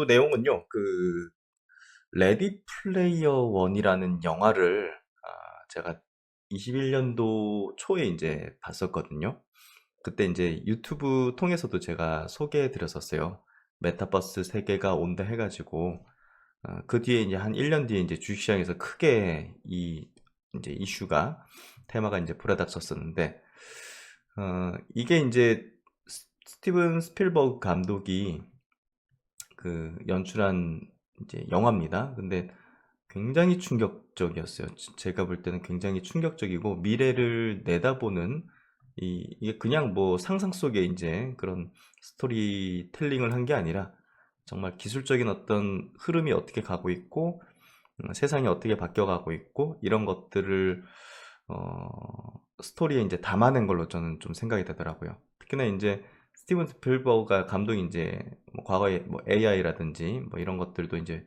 내용은요, 레디 플레이어 원이라는 영화를, 제가 21년도 초에 이제 봤었거든요. 그때 이제 유튜브 통해서도 제가 소개해 드렸었어요. 메타버스 세계가 온다 해가지고, 그 뒤에 이제 한 1년 뒤에 이제 주식시장에서 크게 이제 이슈가, 테마가 이제 불어닥쳤었는데, 이게 이제 스티븐 스필버그 감독이 그 연출한 이제 영화입니다. 근데 굉장히 충격적이었어요. 제가 볼 때는 굉장히 충격적이고 미래를 내다보는 이게 그냥 뭐 상상 속에 이제 그런 스토리텔링을 한 게 아니라 정말 기술적인 어떤 흐름이 어떻게 가고 있고 세상이 어떻게 바뀌어가고 있고 이런 것들을 스토리에 이제 담아낸 걸로 저는 좀 생각이 되더라고요. 특히나 이제 스티븐 스필버가 감독이 이제 뭐 과거에 뭐 AI라든지 뭐 이런 것들도 이제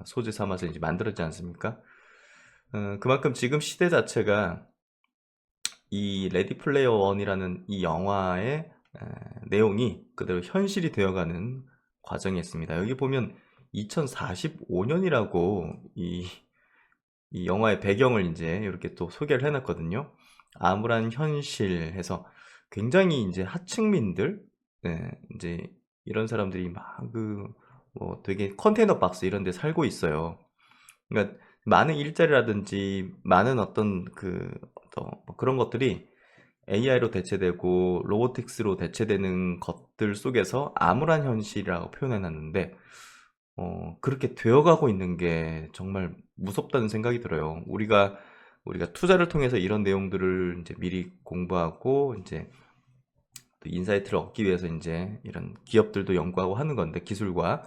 소재 삼아서 이제 만들었지 않습니까? 그만큼 지금 시대 자체가 이 레디 플레이어 원이라는 이 영화의 내용이 그대로 현실이 되어가는 과정이 있습니다. 여기 보면 2045년이라고 이 영화의 배경을 이제 이렇게 또 소개를 해놨거든요. 암울한 현실 해서 굉장히 이제 하층민들, 네, 이제 이런 사람들이 막 뭐 되게 컨테이너 박스 이런 데 살고 있어요. 그러니까 많은 일자리라든지 많은 어떤 뭐 그런 것들이 AI로 대체되고 로보틱스로 대체되는 것들 속에서 암울한 현실이라고 표현해놨는데 그렇게 되어가고 있는 게 정말 무섭다는 생각이 들어요. 우리가 투자를 통해서 이런 내용들을 이제 미리 공부하고 이제 또 인사이트를 얻기 위해서 이제 이런 기업들도 연구하고 하는 건데 기술과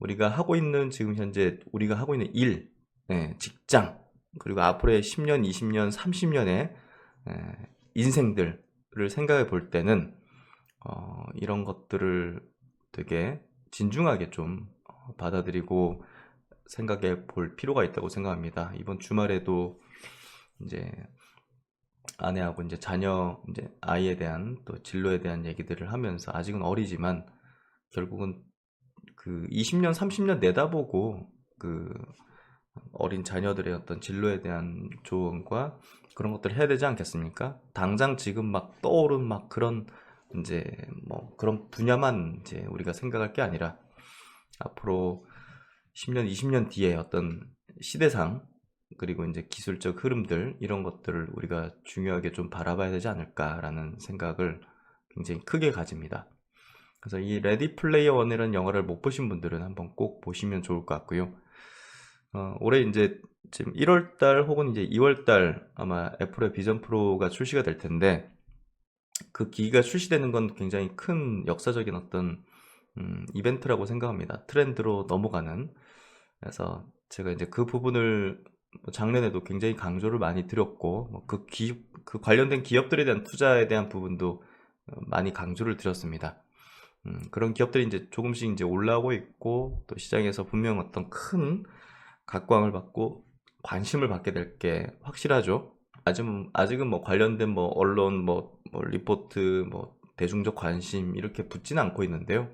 우리가 하고 있는 지금 현재 우리가 하고 있는 일, 직장 그리고 앞으로의 10년, 20년, 30년의 인생들을 생각해 볼 때는 이런 것들을 되게 진중하게 좀 받아들이고 생각해 볼 필요가 있다고 생각합니다. 이번 주말에도 이제 아내하고 이제 자녀, 이제 아이에 대한 또 진로에 대한 얘기들을 하면서 아직은 어리지만 결국은 그 20년, 30년 내다보고 그 어린 자녀들의 어떤 진로에 대한 조언과 그런 것들을 해야 되지 않겠습니까? 당장 지금 막 떠오른 막 그런 이제 뭐 그런 분야만 이제 우리가 생각할 게 아니라 앞으로 10년, 20년 뒤에 어떤 시대상 그리고 이제 기술적 흐름들 이런 것들을 우리가 중요하게 좀 바라봐야 되지 않을까라는 생각을 굉장히 크게 가집니다. 그래서 이 레디 플레이어 원이라는 영화를 못 보신 분들은 한번 꼭 보시면 좋을 것 같고요. 올해 이제 지금 1월 달 혹은 이제 2월 달 아마 애플의 비전 프로가 출시가 될 텐데 그 기기가 출시되는 건 굉장히 큰 역사적인 어떤 이벤트라고 생각합니다. 트렌드로 넘어가는. 그래서 제가 이제 그 부분을 뭐 작년에도 굉장히 강조를 많이 드렸고 그 관련된 기업들에 대한 투자에 대한 부분도 많이 강조를 드렸습니다. 그런 기업들이 이제 조금씩 이제 올라오고 있고 또 시장에서 분명 어떤 큰 각광을 받고 관심을 받게 될 게 확실하죠. 아직은 뭐 관련된 뭐 언론 뭐 리포트 뭐 대중적 관심 이렇게 붙지는 않고 있는데요.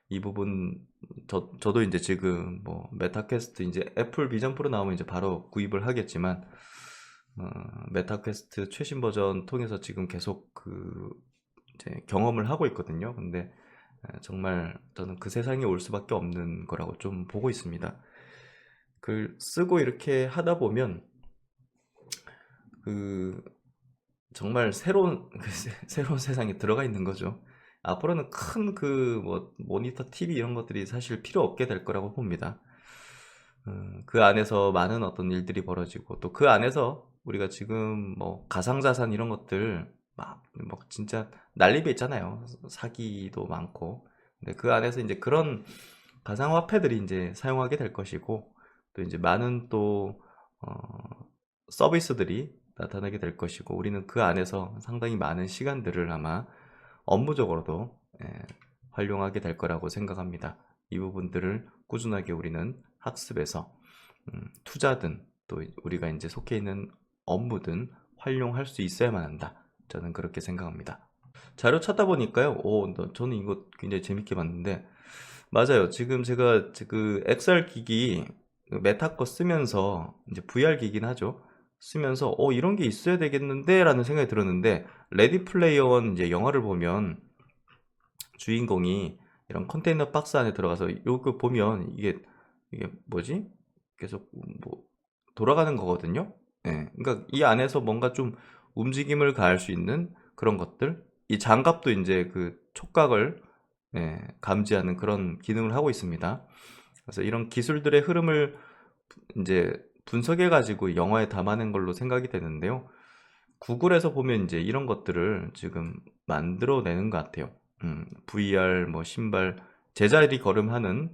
이 부분 저도 이제 지금 뭐 메타퀘스트 이제 애플 비전 프로 나오면 이제 바로 구입을 하겠지만 메타퀘스트 최신 버전 통해서 지금 계속 이제 경험을 하고 있거든요. 근데 정말 저는 그 세상이 올 수밖에 없는 거라고 좀 보고 있습니다. 글 쓰고 이렇게 하다 보면 그 정말 새로운 새로운 세상에 들어가 있는 거죠. 앞으로는 큰 뭐 모니터 TV 이런 것들이 사실 필요 없게 될 거라고 봅니다. 그 안에서 많은 어떤 일들이 벌어지고 또 그 안에서 우리가 지금 뭐 가상자산 이런 것들 막 진짜 난립에 있잖아요. 사기도 많고. 근데 그 안에서 이제 그런 가상화폐들이 이제 사용하게 될 것이고 또 이제 많은 또 서비스들이 나타나게 될 것이고 우리는 그 안에서 상당히 많은 시간들을 아마 업무적으로도 활용하게 될 거라고 생각합니다. 이 부분들을 꾸준하게 우리는 학습해서 투자든 또 우리가 이제 속해 있는 업무든 활용할 수 있어야만 한다. 저는 그렇게 생각합니다. 자료 찾다 보니까요. 저는 이거 굉장히 재밌게 봤는데 맞아요. 지금 제가 그 XR 기기 그 메타 거 쓰면서 이제 VR 기기긴 하죠. 쓰면서 이런 게 있어야 되겠는데라는 생각이 들었는데 레디 플레이어 원 이제 영화를 보면 주인공이 이런 컨테이너 박스 안에 들어가서 요거 보면 이게 뭐지? 계속 뭐 돌아가는 거거든요. 예. 그러니까 이 안에서 뭔가 좀 움직임을 가할 수 있는 그런 것들. 이 장갑도 이제 그 촉각을 감지하는 그런 기능을 하고 있습니다. 그래서 이런 기술들의 흐름을 이제 분석해 가지고 영화에 담아낸 걸로 생각이 되는데요. 구글에서 보면 이제 이런 것들을 지금 만들어내는 것 같아요. VR 뭐 신발 제자리 걸음하는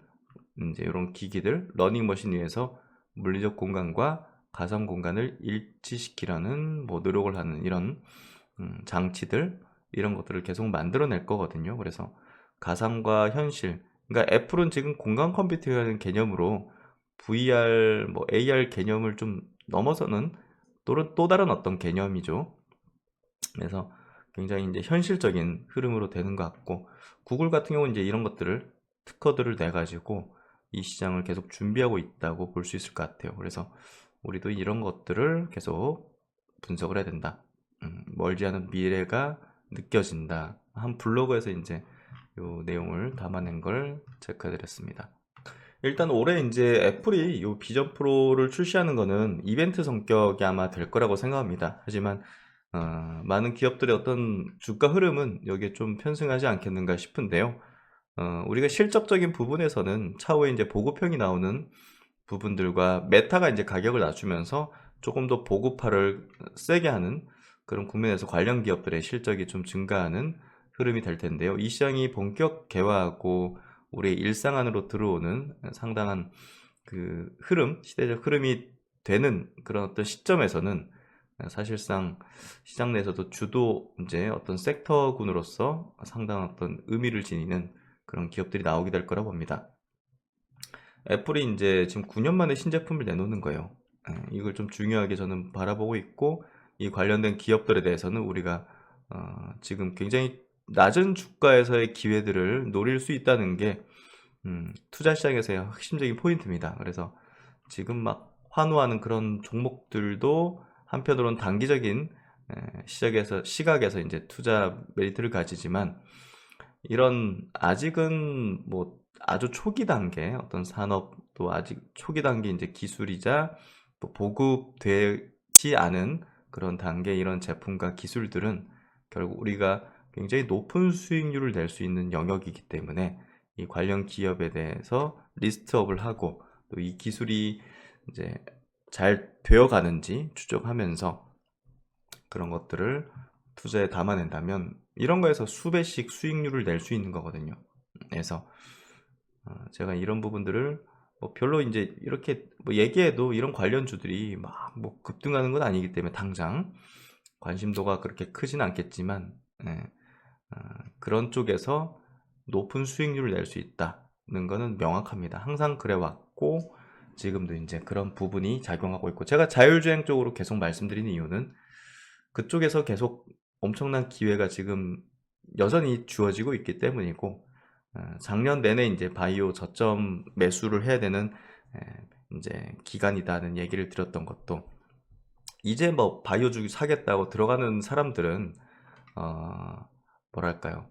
이제 이런 기기들 러닝머신 위에서 물리적 공간과 가상 공간을 일치시키려는 뭐 노력을 하는 이런 장치들 이런 것들을 계속 만들어낼 거거든요. 그래서 가상과 현실 그러니까 애플은 지금 공간 컴퓨팅이라는 개념으로 VR 뭐 AR 개념을 좀 넘어서는 또 다른 어떤 개념이죠. 그래서 굉장히 이제 현실적인 흐름으로 되는 것 같고 구글 같은 경우는 이제 이런 것들을 특허들을 내 가지고 이 시장을 계속 준비하고 있다고 볼 수 있을 것 같아요. 그래서 우리도 이런 것들을 계속 분석을 해야 된다. 멀지 않은 미래가 느껴진다. 한 블로그에서 이제 요 내용을 담아낸 걸 체크해드렸습니다. 일단 올해 이제 애플이 요 비전 프로를 출시하는 거는 이벤트 성격이 아마 될 거라고 생각합니다. 하지만 많은 기업들의 어떤 주가 흐름은 여기에 좀 편승하지 않겠는가 싶은데요. 우리가 실적적인 부분에서는 차후에 이제 보급형이 나오는 부분들과 메타가 이제 가격을 낮추면서 조금 더 보급화를 세게 하는 그런 국면에서 관련 기업들의 실적이 좀 증가하는 흐름이 될 텐데요. 이 시장이 본격 개화하고 우리의 일상 안으로 들어오는 상당한 그 흐름, 시대적 흐름이 되는 그런 어떤 시점에서는 사실상 시장 내에서도 주도 이제 어떤 섹터군으로서 상당한 어떤 의미를 지니는 그런 기업들이 나오게 될 거라고 봅니다. 애플이 이제 지금 9년 만에 신제품을 내놓는 거예요. 이걸 좀 중요하게 저는 바라보고 있고 이 관련된 기업들에 대해서는 우리가 지금 굉장히 낮은 주가에서의 기회들을 노릴 수 있다는 게 투자 시장에서의 핵심적인 포인트입니다. 그래서 지금 막 환호하는 그런 종목들도 한편으로는 단기적인 시각에서 이제 투자 메리트를 가지지만 이런 아직은 뭐 아주 초기 단계 어떤 산업도 아직 초기 단계 이제 기술이자 또 보급되지 않은 그런 단계 이런 제품과 기술들은 결국 우리가 굉장히 높은 수익률을 낼 수 있는 영역이기 때문에 이 관련 기업에 대해서 리스트업을 하고 또 이 기술이 이제 잘 되어 가는지 추적하면서 그런 것들을 투자에 담아낸다면 이런 거에서 수배씩 수익률을 낼 수 있는 거거든요. 그래서 제가 이런 부분들을 뭐 별로 이제 이렇게 뭐 얘기해도 이런 관련주들이 막 뭐 급등하는 건 아니기 때문에 당장 관심도가 그렇게 크진 않겠지만 그런 쪽에서 높은 수익률을 낼 수 있다는 거는 명확합니다. 항상 그래 왔고 지금도 이제 그런 부분이 작용하고 있고 제가 자율주행 쪽으로 계속 말씀드리는 이유는 그쪽에서 계속 엄청난 기회가 지금 여전히 주어지고 있기 때문이고 작년 내내 이제 바이오 저점 매수를 해야 되는 이제 기간이다는 얘기를 드렸던 것도 이제 뭐 바이오 주기 사겠다고 들어가는 사람들은 뭐랄까요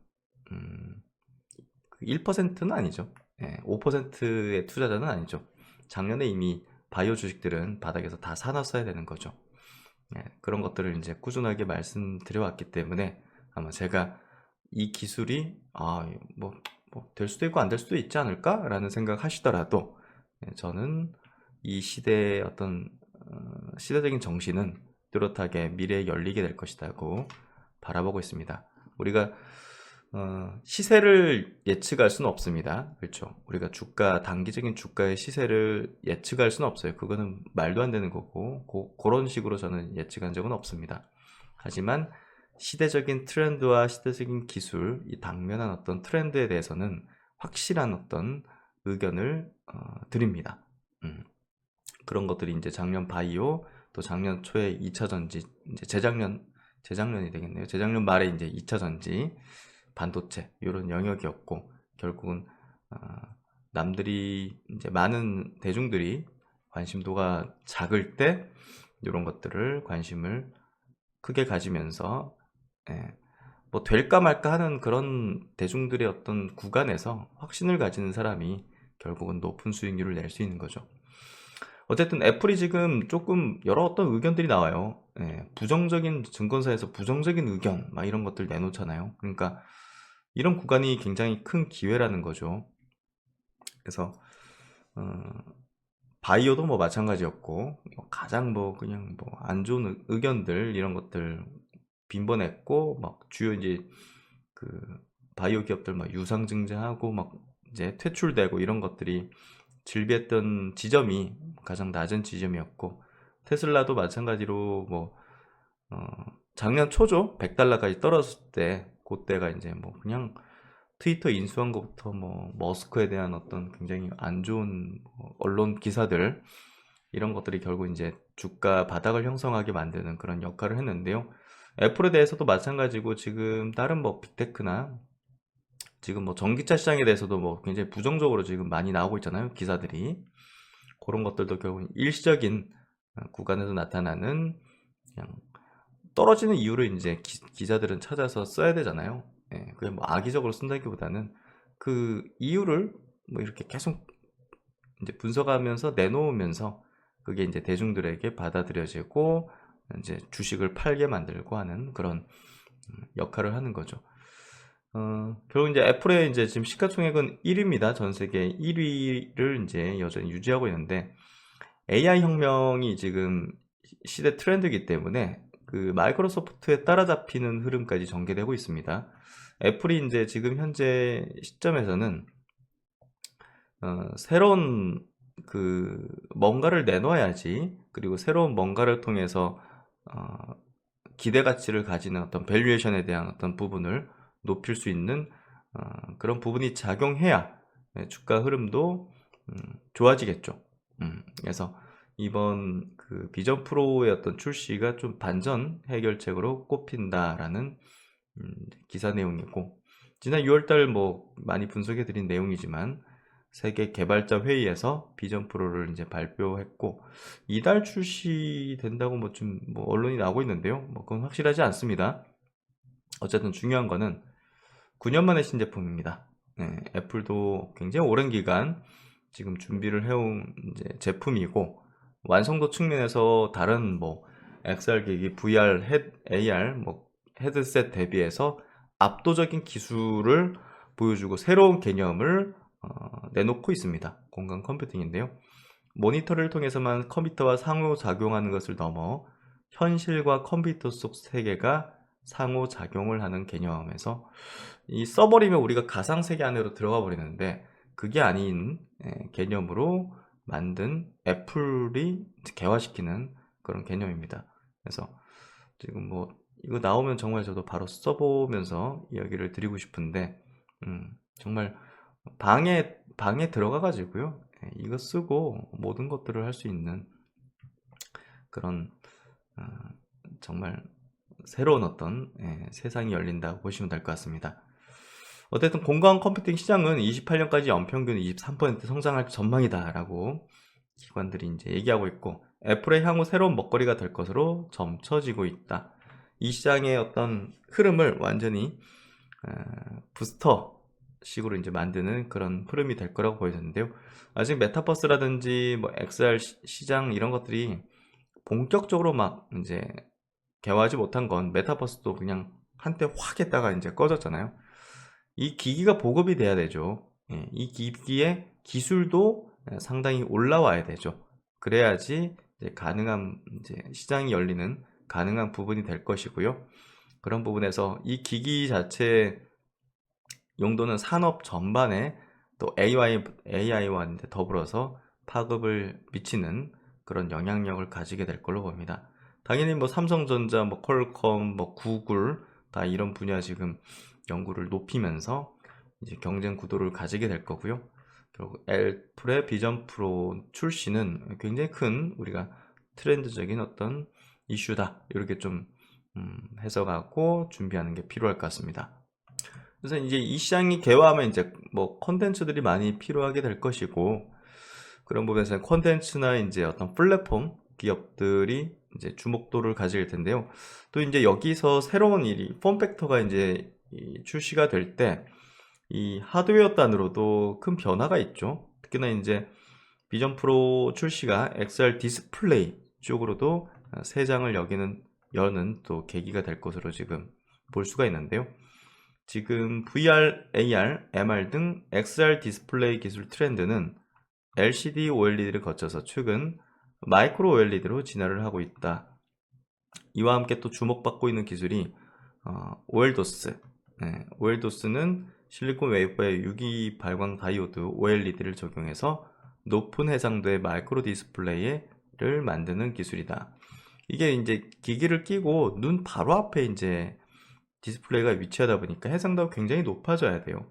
1%는 아니죠. 5%의 투자자는 아니죠. 작년에 이미 바이오 주식들은 바닥에서 다 사놨어야 되는 거죠. 그런 것들을 이제 꾸준하게 말씀드려 왔기 때문에 아마 제가 이 기술이 뭐 될 수도 있고 안 될 수도 있지 않을까 라는 생각 하시더라도 저는 이 시대의 어떤 시대적인 정신은 뚜렷하게 미래에 열리게 될 것이라고 바라보고 있습니다. 우리가 시세를 예측할 수는 없습니다. 그렇죠. 우리가 단기적인 주가의 시세를 예측할 수는 없어요. 그거는 말도 안 되는 거고, 그런 식으로 저는 예측한 적은 없습니다. 하지만 시대적인 트렌드와 시대적인 기술, 이 당면한 어떤 트렌드에 대해서는 확실한 어떤 의견을 드립니다. 그런 것들이 이제 작년 바이오, 또 작년 초에 2차 전지, 이제 재작년이 되겠네요. 재작년 말에 이제 2차 전지, 반도체 이런 영역이었고 결국은 남들이 이제 많은 대중들이 관심도가 작을 때 이런 것들을 관심을 크게 가지면서 예, 뭐 될까 말까 하는 그런 대중들의 어떤 구간에서 확신을 가지는 사람이 결국은 높은 수익률을 낼 수 있는 거죠. 어쨌든 애플이 지금 조금 여러 어떤 의견들이 나와요. 예, 부정적인 증권사에서 부정적인 의견 막 이런 것들 내놓잖아요. 그러니까 이런 구간이 굉장히 큰 기회라는 거죠. 그래서 어, 바이오도 뭐 마찬가지였고 뭐 가장 뭐 그냥 뭐 안 좋은 의견들 이런 것들 빈번했고 막 주요 이제 그 바이오 기업들 막 유상증자하고 막 이제 퇴출되고 이런 것들이 즐비했던 지점이 가장 낮은 지점이었고 테슬라도 마찬가지로 뭐 어, 작년 초죠. 100달러까지 떨어졌을 때 그때가 이제 뭐 그냥 트위터 인수한 것부터 뭐 머스크에 대한 어떤 굉장히 안 좋은 뭐 언론 기사들 이런 것들이 결국 이제 주가 바닥을 형성하게 만드는 그런 역할을 했는데요. 애플에 대해서도 마찬가지고 지금 다른 뭐 빅테크나 지금 뭐 전기차 시장에 대해서도 뭐 굉장히 부정적으로 지금 많이 나오고 있잖아요. 기사들이. 그런 것들도 결국 일시적인 구간에서 나타나는 그냥 떨어지는 이유를 이제 기자들은 찾아서 써야 되잖아요. 예, 그게 뭐 악의적으로 쓴다기보다는 그 이유를 뭐 이렇게 계속 이제 분석하면서 내놓으면서 그게 이제 대중들에게 받아들여지고 이제 주식을 팔게 만들고 하는 그런 역할을 하는 거죠. 결국 이제 애플의 이제 지금 시가총액은 1위입니다. 전 세계 1위를 이제 여전히 유지하고 있는데 AI 혁명이 지금 시대 트렌드이기 때문에 그 마이크로소프트에 따라잡히는 흐름까지 전개되고 있습니다. 애플이 이제 지금 현재 시점에서는 새로운 그 뭔가를 내놔야지 그리고 새로운 뭔가를 통해서 어, 기대 가치를 가지는 어떤 밸류에이션에 대한 어떤 부분을 높일 수 있는 그런 부분이 작용해야 주가 흐름도 좋아지겠죠. 그래서 이번 그 비전 프로의 어떤 출시가 좀 반전 해결책으로 꼽힌다라는 기사 내용이고 지난 6월달 뭐 많이 분석해 드린 내용이지만 세계 개발자 회의에서 비전 프로를 이제 발표했고 이달 출시된다고 뭐 좀 뭐 언론이 나오고 있는데요. 뭐 그건 확실하지 않습니다. 어쨌든 중요한 거는 9년 만에 신제품입니다. 네, 애플도 굉장히 오랜 기간 지금 준비를 해온 이제 제품이고 완성도 측면에서 다른 뭐 XR 기기, VR, AR 뭐 헤드셋 대비해서 압도적인 기술을 보여주고 새로운 개념을 내놓고 있습니다. 공간 컴퓨팅인데요. 모니터를 통해서만 컴퓨터와 상호작용하는 것을 넘어 현실과 컴퓨터 속 세계가 상호작용을 하는 개념에서 이 써버리면 우리가 가상세계 안으로 들어가 버리는데 그게 아닌 개념으로 만든 애플이 개화시키는 그런 개념입니다. 그래서 지금 뭐 이거 나오면 정말 저도 바로 써보면서 이야기를 드리고 싶은데 정말 방에 들어가 가지고요 이거 쓰고 모든 것들을 할 수 있는 그런 어, 정말 새로운 어떤 세상이 열린다고 보시면 될 것 같습니다. 어쨌든 공간 컴퓨팅 시장은 28년까지 연평균 23% 성장할 전망이다라고 기관들이 이제 얘기하고 있고 애플의 향후 새로운 먹거리가 될 것으로 점쳐지고 있다. 이 시장의 어떤 흐름을 완전히 부스터 식으로 이제 만드는 그런 흐름이 될 거라고 보여지는데요. 아직 메타버스라든지 뭐 XR 시장 이런 것들이 본격적으로 막 이제 개화하지 못한 건 메타버스도 그냥 한때 확 했다가 이제 꺼졌잖아요. 이 기기가 보급이 돼야 되죠. 예, 이 기기의 기술도 상당히 올라와야 되죠. 그래야지 이제 가능한 이제 시장이 열리는 가능한 부분이 될 것이고요. 그런 부분에서 이 기기 자체 용도는 산업 전반에 또 AI와 더불어서 파급을 미치는 그런 영향력을 가지게 될 걸로 봅니다. 당연히 뭐 삼성전자, 뭐 퀄컴, 뭐 구글 다 이런 분야 지금 연구를 높이면서 이제 경쟁 구도를 가지게 될 거고요. 결국 애플의 비전 프로 출시는 굉장히 큰 우리가 트렌드적인 어떤 이슈다. 이렇게 좀 해석하고 준비하는 게 필요할 것 같습니다. 그래서 이제 이 시장이 개화하면 이제 뭐 콘텐츠들이 많이 필요하게 될 것이고, 그런 부분에서 콘텐츠나 이제 어떤 플랫폼 기업들이 이제 주목도를 가질 텐데요. 또 이제 여기서 새로운 일이 폼팩터가 이제 출시가 될 때 이 하드웨어 단으로도 큰 변화가 있죠. 특히나 이제 비전 프로 출시가 XR 디스플레이 쪽으로도 새 장을 여는 또 계기가 될 것으로 지금 볼 수가 있는데요. 지금 VR, AR, MR 등 XR 디스플레이 기술 트렌드는 LCD OLED를 거쳐서 최근 마이크로 OLED로 진화를 하고 있다. 이와 함께 또 주목받고 있는 기술이 OLDOS. OLDOS는 실리콘 웨이퍼에 유기 발광 다이오드 OLED를 적용해서 높은 해상도의 마이크로 디스플레이를 만드는 기술이다. 이게 이제 기기를 끼고 눈 바로 앞에 이제 디스플레이가 위치하다 보니까 해상도가 굉장히 높아져야 돼요.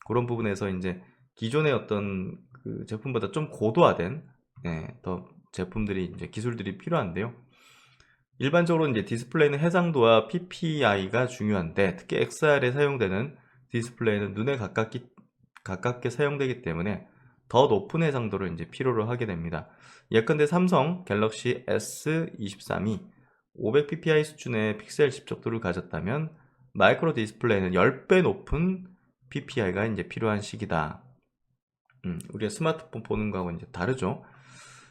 그런 부분에서 이제 기존의 어떤 그 제품보다 좀 고도화된 더 제품들이 이제 기술들이 필요한데요. 일반적으로 이제 디스플레이는 해상도와 PPI가 중요한데 특히 XR에 사용되는 디스플레이는 눈에 가깝게 사용되기 때문에 더 높은 해상도를 이제 필요로 하게 됩니다. 예컨대 삼성 갤럭시 S23이 500ppi 수준의 픽셀 집적도를 가졌다면 마이크로 디스플레이는 10배 높은 PPI가 이제 필요한 시기다. 우리가 스마트폰 보는 거하고 이제 다르죠.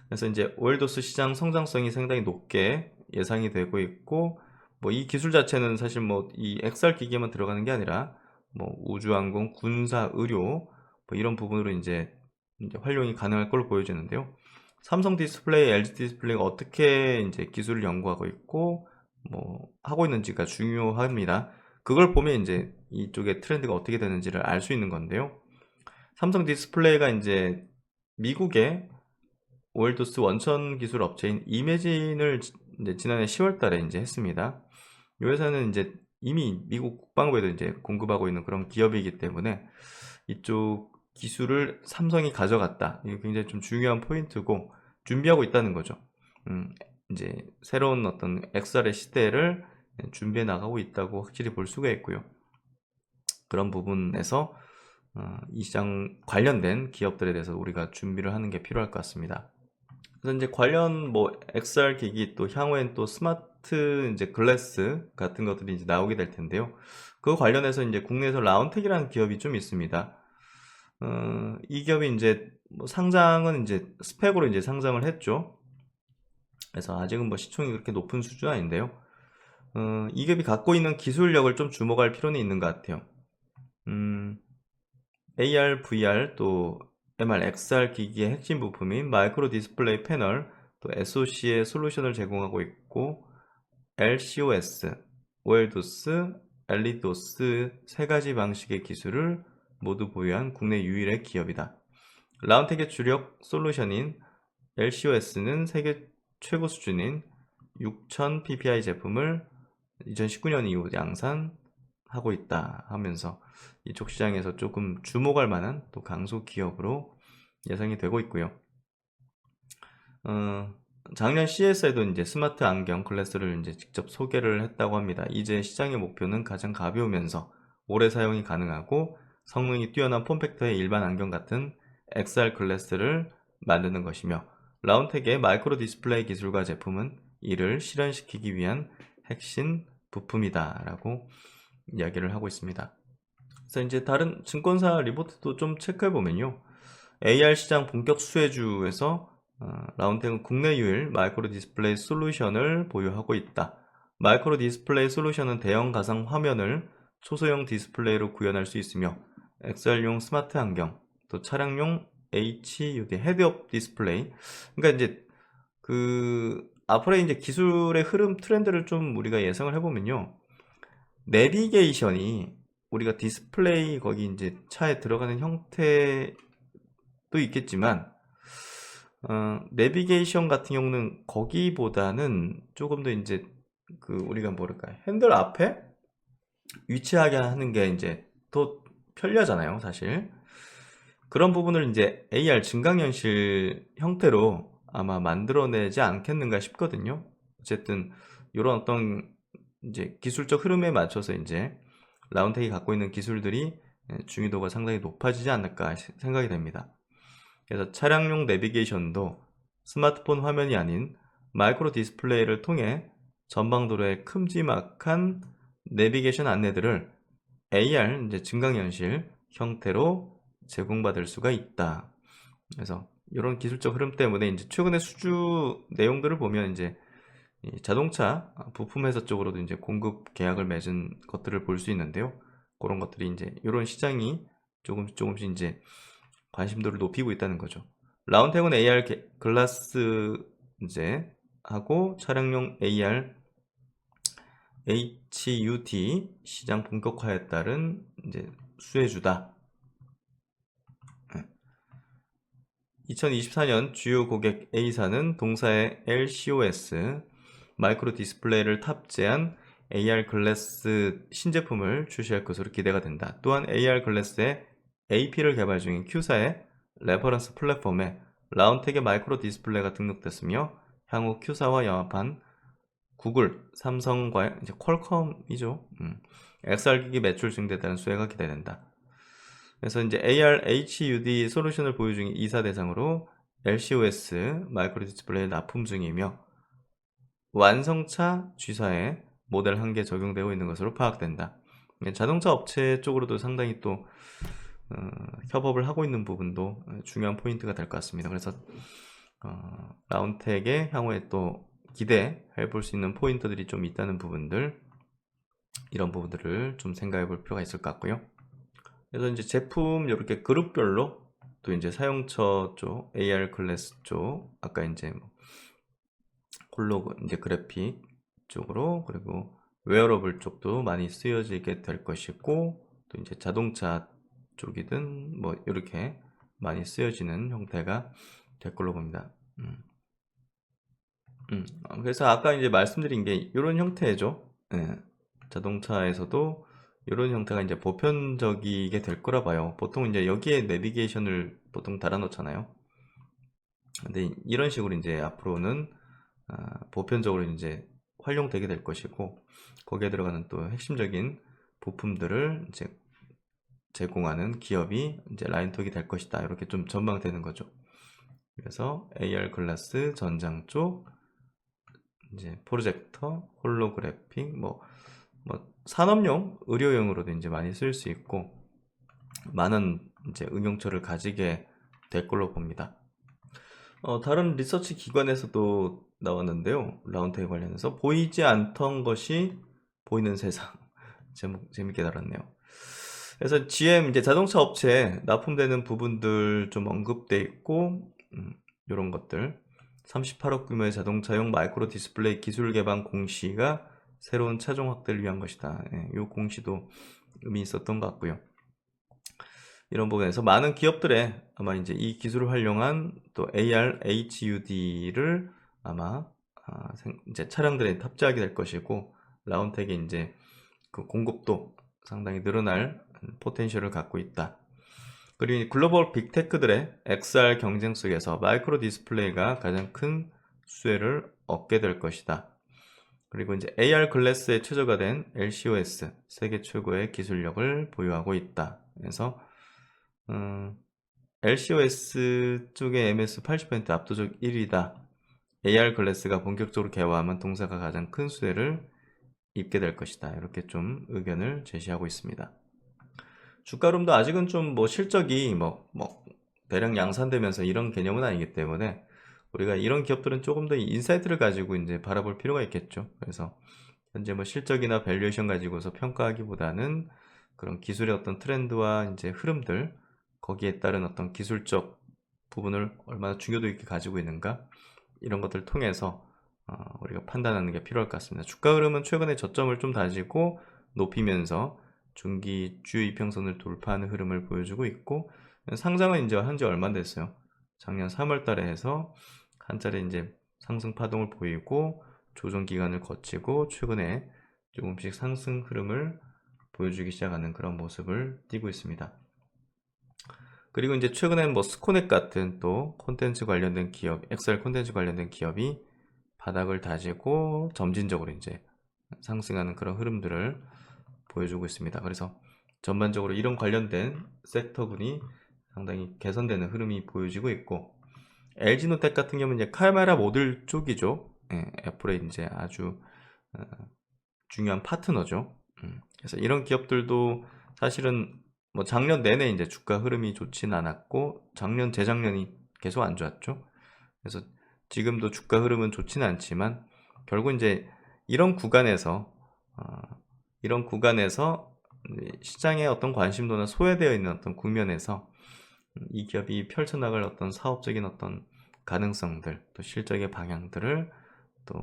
그래서 이제 OLEDOS 시장 성장성이 상당히 높게 예상이 되고 있고, 뭐 이 기술 자체는 사실 뭐 이 XR 기기에만 들어가는 게 아니라 뭐 우주항공, 군사, 의료 뭐 이런 부분으로 이제 활용이 가능할 걸로 보여지는데요. 삼성 디스플레이, LG 디스플레이가 어떻게 이제 기술을 연구하고 있고 뭐 하고 있는지가 중요합니다. 그걸 보면 이제 이쪽의 트렌드가 어떻게 되는지를 알 수 있는 건데요. 삼성 디스플레이가 이제 미국의 월도스 원천 기술 업체인 이매진을 이제 지난해 10월 달에 이제 했습니다. 이 회사는 이제 이미 미국 국방부에도 이제 공급하고 있는 그런 기업이기 때문에 이쪽 기술을 삼성이 가져갔다. 이게 굉장히 좀 중요한 포인트고 준비하고 있다는 거죠. 이제 새로운 어떤 XR의 시대를 준비해 나가고 있다고 확실히 볼 수가 있고요. 그런 부분에서 이 시장 관련된 기업들에 대해서 우리가 준비를 하는 게 필요할 것 같습니다. 그래서 이제 관련 뭐 XR 기기 또 향후엔 또 스마트 이제 글래스 같은 것들이 이제 나오게 될 텐데요. 그 관련해서 이제 국내에서 라운텍이라는 기업이 좀 있습니다. 이 기업이 이제 뭐 상장은 이제 스펙으로 이제 상장을 했죠. 그래서 아직은 뭐 시총이 그렇게 높은 수준 아닌데요. 이 기업이 갖고 있는 기술력을 좀 주목할 필요는 있는 것 같아요. AR, VR 또 MR, XR 기기의 핵심 부품인 마이크로 디스플레이 패널 또 SoC의 솔루션을 제공하고 있고 LCOS, OLDOS, LEDOS 세 가지 방식의 기술을 모두 보유한 국내 유일의 기업이다. 라운텍의 주력 솔루션인 LCOS는 세계 최고 수준인 6000 ppi 제품을 2019년 이후 양산하고 있다 하면서 이쪽 시장에서 조금 주목할 만한 또 강소 기업으로 예상이 되고 있고요. 작년 CES에도 이제 스마트 안경 글래스를 이제 직접 소개를 했다고 합니다. 이제 시장의 목표는 가장 가벼우면서 오래 사용이 가능하고 성능이 뛰어난 폼팩터의 일반 안경 같은 XR 글래스를 만드는 것이며 라운텍의 마이크로 디스플레이 기술과 제품은 이를 실현시키기 위한 핵심 부품이다 라고 이야기를 하고 있습니다. 그래서 이제 다른 증권사 리포트도 좀 체크해 보면요. AR 시장 본격 수혜주에서 라운텍은 국내 유일 마이크로 디스플레이 솔루션을 보유하고 있다. 마이크로 디스플레이 솔루션은 대형 가상 화면을 초소형 디스플레이로 구현할 수 있으며 XR용 스마트 안경, 또 차량용 HUD 헤드업 디스플레이. 그러니까 이제 그 앞으로의 이제 기술의 흐름 트렌드를 좀 우리가 예상을 해보면요. 내비게이션이 우리가 디스플레이 거기 이제 차에 들어가는 형태도 있겠지만 내비게이션 같은 경우는 거기보다는 조금 더 이제 그 우리가 뭐랄까 핸들 앞에 위치하게 하는 게 이제 더 편리하잖아요, 사실. 그런 부분을 이제 AR 증강현실 형태로 아마 만들어내지 않겠는가 싶거든요. 어쨌든 이런 어떤 이제 기술적 흐름에 맞춰서 이제 라운텍이 갖고 있는 기술들이 중요도가 상당히 높아지지 않을까 생각이 됩니다. 그래서 차량용 내비게이션도 스마트폰 화면이 아닌 마이크로 디스플레이를 통해 전방도로의 큼지막한 내비게이션 안내들을 AR 이제 증강현실 형태로 제공받을 수가 있다. 그래서 이런 기술적 흐름 때문에 이제 최근의 수주 내용들을 보면 이제 이 자동차 부품 회사 쪽으로도 이제 공급 계약을 맺은 것들을 볼 수 있는데요. 그런 것들이 이제 이런 시장이 조금씩 이제 관심도를 높이고 있다는 거죠. 라운텍은 AR 글라스 이제 하고 차량용 AR HUD 시장 본격화에 따른 이제 수혜주다. 2024년 주요 고객 A사는 동사의 LCOS 마이크로 디스플레이를 탑재한 AR 글래스 신제품을 출시할 것으로 기대가 된다. 또한 AR 글래스의 AP를 개발 중인 Q사의 레퍼런스 플랫폼에 라운텍의 마이크로 디스플레이가 등록됐으며 향후 Q사와 영합한 구글, 삼성과 이제 퀄컴이죠. XR 기기 매출 증대에 따른 수혜가 기대된다. 그래서 이제 AR HUD 솔루션을 보유 중인 2사 대상으로 LCOS 마이크로 디스플레이 납품 중이며 완성차 G사에 모델 1개 적용되고 있는 것으로 파악된다. 자동차 업체 쪽으로도 상당히 또 협업을 하고 있는 부분도 중요한 포인트가 될 것 같습니다. 그래서 라운텍의 향후에 또 기대해 볼 수 있는 포인트들이 좀 있다는 부분들, 이런 부분들을 좀 생각해 볼 필요가 있을 것 같고요. 그래서 이제 제품 이렇게 그룹별로 또 이제 사용처 쪽, AR 클래스 쪽, 아까 이제 홀로 이제 그래픽 쪽으로, 그리고 웨어러블 쪽도 많이 쓰여지게 될 것이고, 또 이제 자동차 쪽이든 뭐 이렇게 많이 쓰여지는 형태가 될 걸로 봅니다. 그래서 아까 이제 말씀드린 게 이런 형태죠. 예. 자동차에서도 이런 형태가 이제 보편적이게 될 거라 봐요. 보통 이제 여기에 내비게이션을 보통 달아 놓잖아요. 근데 이런 식으로 이제 앞으로는 보편적으로 이제 활용되게 될 것이고, 거기에 들어가는 또 핵심적인 부품들을 이제 제공하는 기업이 이제 라인톡이 될 것이다. 이렇게 좀 전망되는 거죠. 그래서 AR 글라스 전장 쪽, 이제 프로젝터, 홀로그래픽, 뭐 산업용, 의료용으로도 이제 많이 쓸 수 있고 많은 이제 응용처를 가지게 될 걸로 봅니다. 다른 리서치 기관에서도 나왔는데요. 라운텍에 관련해서 보이지 않던 것이 보이는 세상. 제목 재밌게 달았네요. 그래서 GM 이제 자동차 업체에 납품되는 부분들 좀 언급돼 있고, 이런 것들 38억 규모의 자동차용 마이크로 디스플레이 기술 개방 공시가 새로운 차종 확대를 위한 것이다. 이 공시도 의미 있었던 것 같고요. 이런 부분에서 많은 기업들의 아마 이제 이 기술을 활용한 또 AR, HUD를 아마 이제 차량들에 탑재하게 될 것이고, 라운텍의 이제 그 공급도 상당히 늘어날 포텐셜을 갖고 있다. 그리고 글로벌 빅테크들의 XR 경쟁 속에서 마이크로 디스플레이가 가장 큰 수혜를 얻게 될 것이다. 그리고 이제 AR 글래스에 최저가 된 LCOS 세계 최고의 기술력을 보유하고 있다. 그래서 LCOS 쪽의 MS 80% 압도적 1위다. AR 글래스가 본격적으로 개화하면 동사가 가장 큰 수혜를 입게 될 것이다. 이렇게 좀 의견을 제시하고 있습니다. 주가 흐름도 아직은 좀 뭐 실적이 뭐 대량 양산되면서 이런 개념은 아니기 때문에 우리가 이런 기업들은 조금 더 인사이트를 가지고 이제 바라볼 필요가 있겠죠. 그래서 현재 뭐 실적이나 밸류에이션 가지고서 평가하기보다는 그런 기술의 어떤 트렌드와 이제 흐름들, 거기에 따른 어떤 기술적 부분을 얼마나 중요도 있게 가지고 있는가, 이런 것들을 통해서 우리가 판단하는 게 필요할 것 같습니다. 주가 흐름은 최근에 저점을 좀 다지고 높이면서 중기 주요 이평선을 돌파하는 흐름을 보여주고 있고, 상장은 이제 한지 얼마 됐어요. 작년 3월 달에 해서 한 차례 이제 상승 파동을 보이고 조정 기간을 거치고 최근에 조금씩 상승 흐름을 보여주기 시작하는 그런 모습을 띠고 있습니다. 그리고 이제 최근에 뭐 스코넥 같은 또 콘텐츠 관련된 기업, XR 콘텐츠 관련된 기업이 바닥을 다지고 점진적으로 이제 상승하는 그런 흐름들을 보여주고 있습니다. 그래서 전반적으로 이런 관련된 섹터군이 상당히 개선되는 흐름이 보여지고 있고, LG노텍 같은 경우는 이제 카메라 모듈 쪽이죠. 예, 애플의 이제 아주 어, 중요한 파트너죠. 그래서 이런 기업들도 사실은 뭐 작년 내내 이제 주가 흐름이 좋진 않았고, 작년, 재작년이 계속 안 좋았죠. 그래서 지금도 주가 흐름은 좋진 않지만, 결국 이제 이런 구간에서 이런 구간에서 시장의 어떤 관심도나 소외되어 있는 어떤 국면에서 이 기업이 펼쳐나갈 어떤 사업적인 어떤 가능성들, 또 실적의 방향들을 또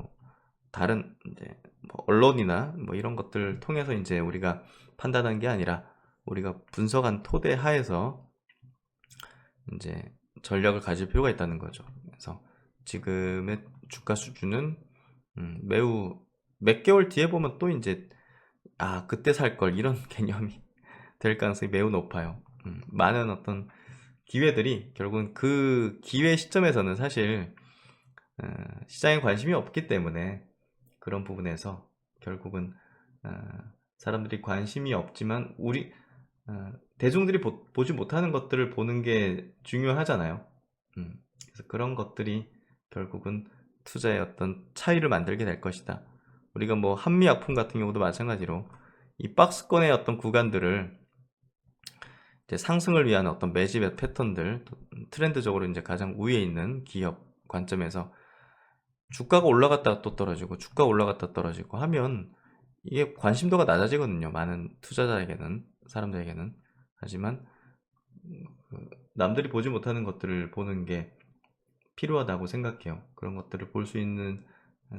다른 이제 뭐 언론이나 뭐 이런 것들을 통해서 이제 우리가 판단한 게 아니라 우리가 분석한 토대 하에서 이제 전략을 가질 필요가 있다는 거죠. 그래서 지금의 주가 수준은 매우 몇 개월 뒤에 보면 또 이제 그때 살 걸 이런 개념이 될 가능성이 매우 높아요. 많은 어떤 기회들이 결국은 그 기회 시점에서는 사실 시장에 관심이 없기 때문에 그런 부분에서 결국은 어, 사람들이 관심이 없지만 대중들이 보지 못하는 것들을 보는 게 중요하잖아요. 그래서 그런 것들이 결국은 투자의 어떤 차이를 만들게 될 것이다. 우리가 뭐 한미약품 같은 경우도 마찬가지로 이 박스권의 어떤 구간들을 이제 상승을 위한 어떤 매집의 패턴들, 트렌드적으로 이제 가장 우위에 있는 기업 관점에서 주가가 올라갔다가 또 떨어지고 주가 올라갔다 떨어지고 하면 이게 관심도가 낮아지거든요. 많은 투자자에게는, 사람들에게는. 하지만 남들이 보지 못하는 것들을 보는 게 필요하다고 생각해요. 그런 것들을 볼 수 있는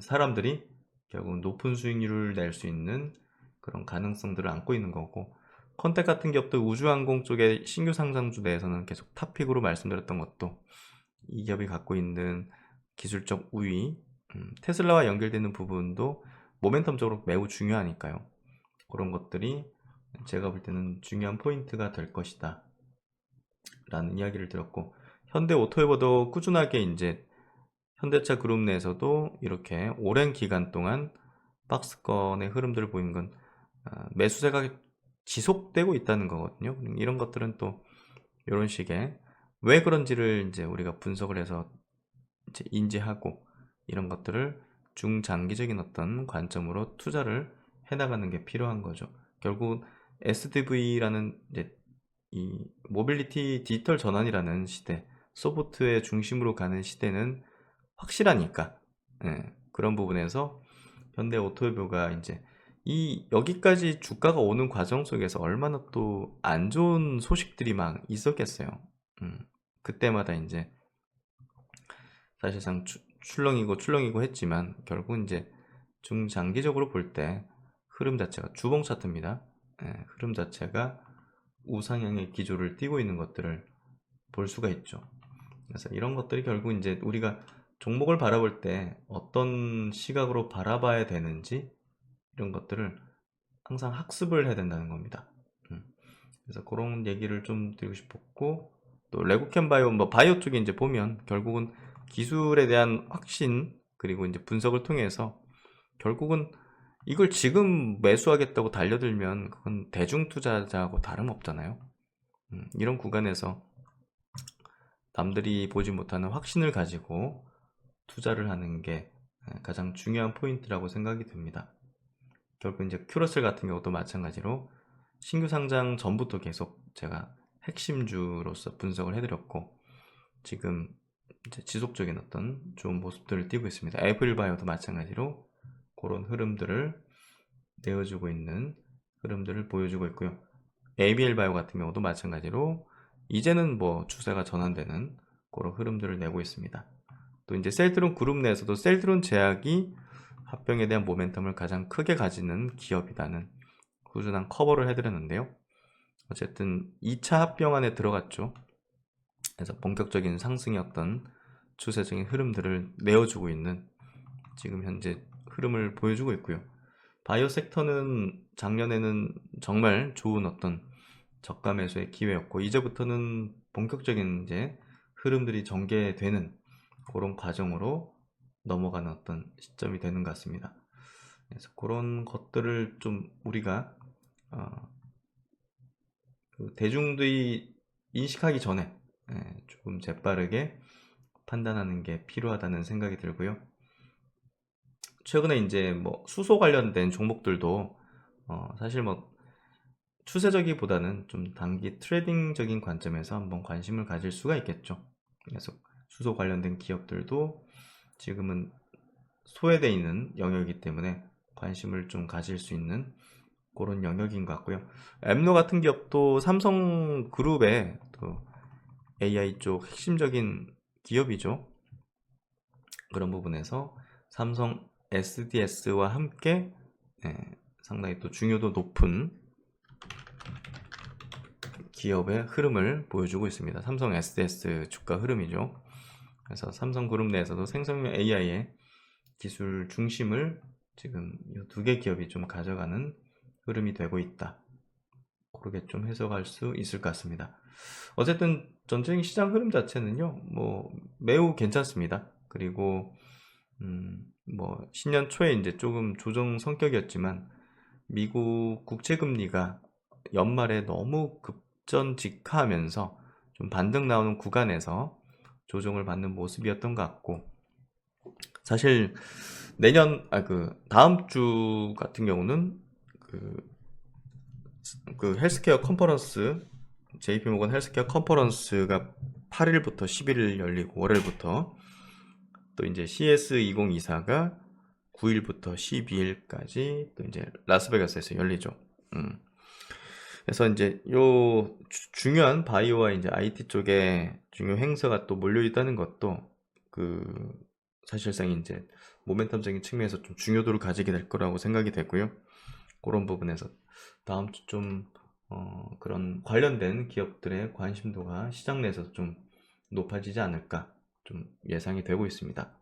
사람들이 결국 높은 수익률을 낼 수 있는 그런 가능성들을 안고 있는 거고, 컨택 같은 기업도 우주항공 쪽의 신규 상장주 내에서는 계속 탑픽으로 말씀드렸던 것도 이 기업이 갖고 있는 기술적 우위, 테슬라와 연결되는 부분도 모멘텀적으로 매우 중요하니까요. 그런 것들이 제가 볼 때는 중요한 포인트가 될 것이다 라는 이야기를 들었고, 현대 오토웨버도 꾸준하게 이제 현대차 그룹 내에서도 이렇게 오랜 기간 동안 박스권의 흐름들을 보이는 건 매수세가 지속되고 있다는 거거든요. 이런 것들은 또 이런 식의 왜 그런지를 이제 우리가 분석을 해서 이제 인지하고 이런 것들을 중장기적인 어떤 관점으로 투자를 해나가는 게 필요한 거죠. 결국 SDV라는 이제 이 모빌리티 디지털 전환이라는 시대, 소프트웨어 중심으로 가는 시대는 확실하니까, 그런 부분에서 현대 오토모빌가 이제 이 여기까지 주가가 오는 과정 속에서 얼마나 또 안 좋은 소식들이 막 있었겠어요. 그때마다 이제 사실상 출렁이고 했지만 결국 이제 중장기적으로 볼 때 흐름 자체가 주봉 차트입니다. 흐름 자체가 우상향의 기조를 띠고 있는 것들을 볼 수가 있죠. 그래서 이런 것들이 결국 이제 우리가 종목을 바라볼 때 어떤 시각으로 바라봐야 되는지 이런 것들을 항상 학습을 해야 된다는 겁니다. 그래서 그런 얘기를 좀 드리고 싶었고, 또 레고캠 바이오, 뭐 바이오 쪽에 이제 보면 결국은 기술에 대한 확신 그리고 이제 분석을 통해서 결국은 이걸 지금 매수하겠다고 달려들면 그건 대중 투자자하고 다름없잖아요. 이런 구간에서 남들이 보지 못하는 확신을 가지고 투자를 하는 게 가장 중요한 포인트라고 생각이 듭니다. 결국 이제 큐러셀 같은 경우도 마찬가지로 신규 상장 전부터 계속 제가 핵심주로서 분석을 해드렸고, 지금 이제 지속적인 어떤 좋은 모습들을 띄고 있습니다. 애플바이오도 마찬가지로 그런 흐름들을 내어주고 있는 흐름들을 보여주고 있고요. ABL바이오 같은 경우도 마찬가지로 이제는 뭐 추세가 전환되는 그런 흐름들을 내고 있습니다. 또 이제 셀트론 그룹 내에서도 셀트론 제약이 합병에 대한 모멘텀을 가장 크게 가지는 기업이라는 꾸준한 커버를 해드렸는데요. 어쨌든 2차 합병 안에 들어갔죠. 그래서 본격적인 상승의 어떤 추세적인 흐름들을 내어주고 있는 지금 현재 흐름을 보여주고 있고요. 바이오 섹터는 작년에는 정말 좋은 어떤 저가 매수의 기회였고, 이제부터는 본격적인 이제 흐름들이 전개되는 그런 과정으로 넘어가는 어떤 시점이 되는 것 같습니다. 그래서 그런 것들을 좀 우리가 그 대중들이 인식하기 전에 조금 재빠르게 판단하는 게 필요하다는 생각이 들고요. 최근에 이제 뭐 수소 관련된 종목들도 사실 뭐 추세적이보다는 좀 단기 트레이딩적인 관점에서 한번 관심을 가질 수가 있겠죠. 그래서 수소 관련된 기업들도 지금은 소외되어 있는 영역이기 때문에 관심을 좀 가질 수 있는 그런 영역인 것 같고요. 엠노 같은 기업도 삼성그룹의 또 AI 쪽 핵심적인 기업이죠. 그런 부분에서 삼성 SDS와 함께 상당히 또 중요도 높은 기업의 흐름을 보여주고 있습니다. 삼성 SDS 주가 흐름이죠. 그래서 삼성그룹 내에서도 생성형 AI의 기술 중심을 지금 이 두 개 기업이 좀 가져가는 흐름이 되고 있다. 그렇게 좀 해석할 수 있을 것 같습니다. 어쨌든 전체적인 시장 흐름 자체는요, 뭐 매우 괜찮습니다. 그리고 뭐 신년 초에 이제 조금 조정 성격이었지만 미국 국채 금리가 연말에 너무 급전직하하면서 좀 반등 나오는 구간에서 조정을 받는 모습이었던 것 같고, 사실 내년 다음 주 같은 경우는 그 헬스케어 컨퍼런스, JP모건 헬스케어 컨퍼런스가 8일부터 11일 열리고, 월요일부터 또 이제 CS2024가 9일부터 12일까지 또 이제 라스베가스에서 열리죠. 그래서 이제 요 중요한 바이오와 이제 IT 쪽에 중요 행사가 또 몰려 있다는 것도 그 사실상 이제 모멘텀적인 측면에서 좀 중요도를 가지게 될 거라고 생각이 되고요. 그런 부분에서 다음 주 좀 그런 관련된 기업들의 관심도가 시장 내에서 좀 높아지지 않을까 좀 예상이 되고 있습니다.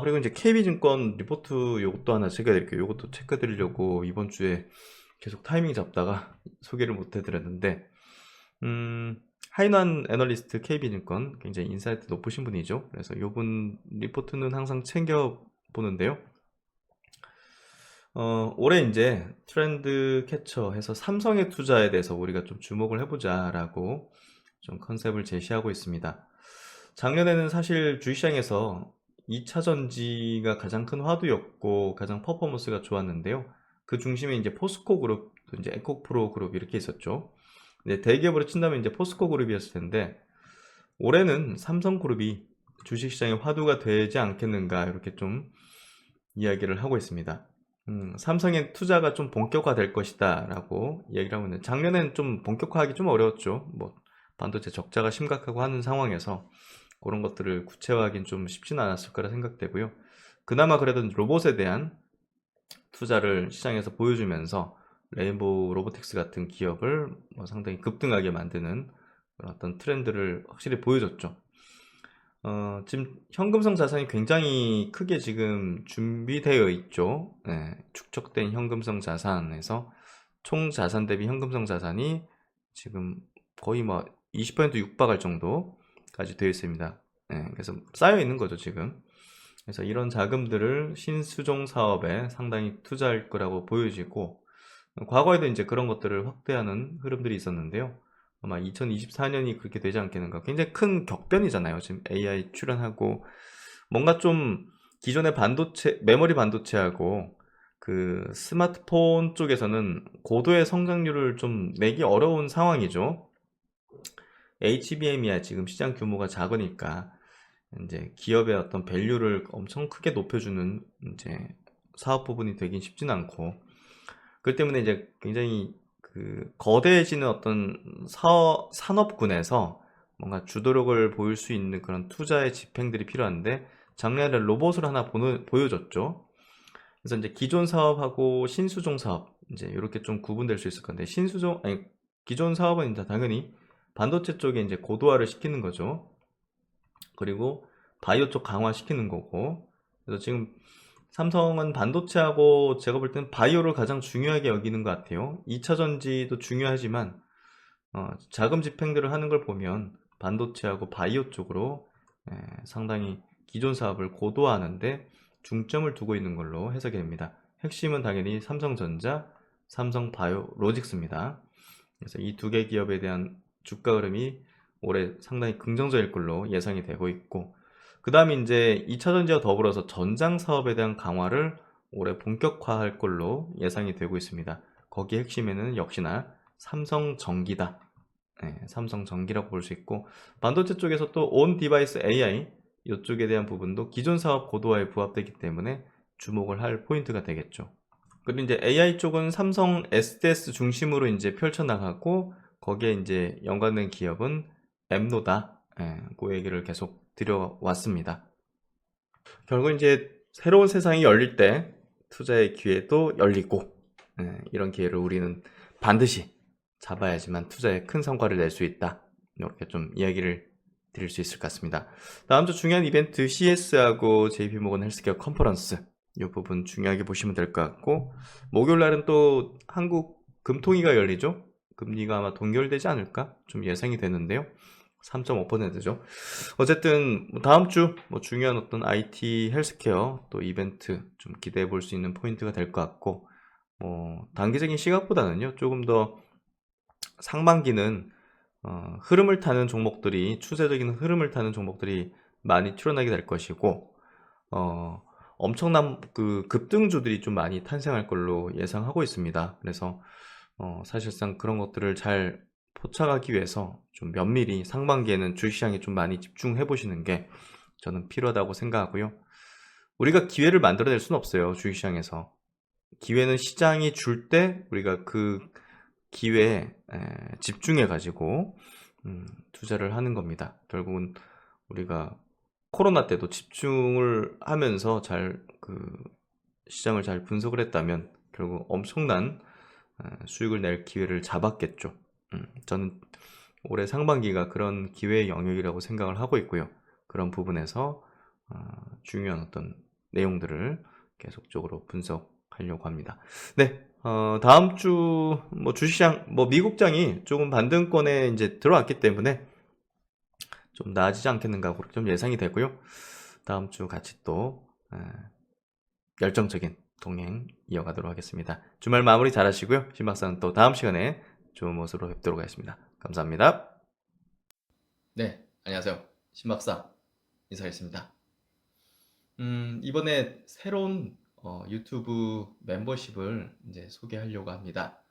그리고 이제 KB증권 리포트 요것도 하나 체크해드릴게요. 요것도 체크해드리려고 이번 주에 계속 타이밍 잡다가 소개를 못 해드렸는데, 하이난 애널리스트 KB증권 굉장히 인사이트 높으신 분이죠. 그래서 요분 리포트는 항상 챙겨보는데요. 올해 이제 트렌드 캐쳐 해서 삼성의 투자에 대해서 우리가 좀 주목을 해보자라고 좀 컨셉을 제시하고 있습니다. 작년에는 사실 주식시장에서 2차 전지가 가장 큰 화두였고 가장 퍼포먼스가 좋았는데요. 그 중심에 이제 포스코 그룹, 또 이제 에코프로 그룹 이렇게 있었죠. 근데 대기업으로 친다면 이제 포스코 그룹이었을 텐데, 올해는 삼성그룹이 주식시장의 화두가 되지 않겠는가 이렇게 좀 이야기를 하고 있습니다. 삼성의 투자가 좀 본격화될 것이다 라고 얘기를 하고 있는데, 작년에는 좀 본격화하기 좀 어려웠죠. 뭐 반도체 적자가 심각하고 하는 상황에서 그런 것들을 구체화하기는 좀 쉽지는 않았을 거라 생각되고요. 그나마 그래도 로봇에 대한 투자를 시장에서 보여주면서 레인보우 로보틱스 같은 기업을 뭐 상당히 급등하게 만드는 그런 어떤 트렌드를 확실히 보여줬죠. 지금 현금성 자산이 굉장히 크게 지금 준비되어 있죠. 축적된 현금성 자산에서 총 자산 대비 현금성 자산이 지금 거의 뭐 20% 육박할 정도까지 되어 있습니다. 그래서 쌓여 있는 거죠, 지금. 그래서 이런 자금들을 신수종 사업에 상당히 투자할 거라고 보여지고, 과거에도 이제 그런 것들을 확대하는 흐름들이 있었는데요. 아마 2024년이 그렇게 되지 않겠는가. 굉장히 큰 격변이잖아요. 지금 AI 출현하고 뭔가 좀 기존의 반도체, 메모리 반도체하고 그 스마트폰 쪽에서는 고도의 성장률을 좀 내기 어려운 상황이죠. HBM이야 지금 시장 규모가 작으니까 이제 기업의 어떤 밸류를 엄청 크게 높여주는 이제 사업 부분이 되긴 쉽진 않고, 그렇기 때문에 이제 굉장히 그 거대해지는 어떤 산업군에서 뭔가 주도력을 보일 수 있는 그런 투자의 집행들이 필요한데, 작년에 로봇을 하나 보여줬죠. 그래서 이제 기존 사업하고 신수종 사업 이제 이렇게 좀 구분될 수 있을 건데, 기존 사업은 이제 당연히 반도체 쪽에 이제 고도화를 시키는 거죠. 그리고 바이오 쪽 강화시키는 거고, 그래서 지금 삼성은 반도체하고 제가 볼 때는 바이오를 가장 중요하게 여기는 것 같아요. 2차 전지도 중요하지만 자금 집행들을 하는 걸 보면 반도체하고 바이오 쪽으로 상당히 기존 사업을 고도화하는데 중점을 두고 있는 걸로 해석이 됩니다. 핵심은 당연히 삼성전자, 삼성 바이오로직스입니다. 그래서 이 두 개 기업에 대한 주가 흐름이 올해 상당히 긍정적일 걸로 예상이 되고 있고, 그 다음에 이제 2차전지와 더불어서 전장 사업에 대한 강화를 올해 본격화할 걸로 예상이 되고 있습니다. 거기 핵심에는 역시나 삼성전기다. 네, 삼성전기라고 볼 수 있고, 반도체 쪽에서 또 온 디바이스 AI 이쪽에 대한 부분도 기존 사업 고도화에 부합되기 때문에 주목을 할 포인트가 되겠죠. 그리고 이제 AI 쪽은 삼성 SDS 중심으로 이제 펼쳐나가고, 거기에 이제 연관된 기업은 엠노다. 예, 그 얘기를 계속 드려왔습니다. 결국 이제 새로운 세상이 열릴 때 투자의 기회도 열리고, 예, 이런 기회를 우리는 반드시 잡아야지만 투자에 큰 성과를 낼 수 있다. 이렇게 좀 이야기를 드릴 수 있을 것 같습니다. 다음 주 중요한 이벤트 CS하고 JP모건 헬스케어 컨퍼런스, 이 부분 중요하게 보시면 될 것 같고, 목요일 날은 또 한국 금통위가 열리죠. 금리가 아마 동결되지 않을까 좀 예상이 되는데요. 3.5%죠. 어쨌든 다음 주 중요한 어떤 IT 헬스케어 또 이벤트 좀 기대해 볼 수 있는 포인트가 될 것 같고, 단기적인 시각보다는요, 조금 더 상반기는 흐름을 타는 종목들이, 추세적인 흐름을 타는 종목들이 많이 출현하게 될 것이고, 어, 엄청난 그 급등주들이 좀 많이 탄생할 걸로 예상하고 있습니다. 그래서 사실상 그런 것들을 잘 포착하기 위해서 좀 면밀히 상반기에는 주식시장에 좀 많이 집중해 보시는 게 저는 필요하다고 생각하고요. 우리가 기회를 만들어낼 수는 없어요, 주식시장에서. 기회는 시장이 줄 때 우리가 그 기회에 집중해 가지고 투자를 하는 겁니다. 결국은 우리가 코로나 때도 집중을 하면서 잘 그 시장을 잘 분석을 했다면 결국 엄청난 수익을 낼 기회를 잡았겠죠. 저는 올해 상반기가 그런 기회의 영역이라고 생각을 하고 있고요. 그런 부분에서 중요한 어떤 내용들을 계속적으로 분석하려고 합니다. 네, 다음 주 주식시장 미국장이 조금 반등권에 이제 들어왔기 때문에 좀 나아지지 않겠는가 그렇게 좀 예상이 되고요. 다음 주 같이 또 열정적인 동행 이어가도록 하겠습니다. 주말 마무리 잘 하시고요. 신박사는 또 다음 시간에 좋은 모습으로 뵙도록 하겠습니다. 감사합니다. 네, 안녕하세요. 신박사 인사하겠습니다. 이번에 새로운 유튜브 멤버십을 이제 소개하려고 합니다.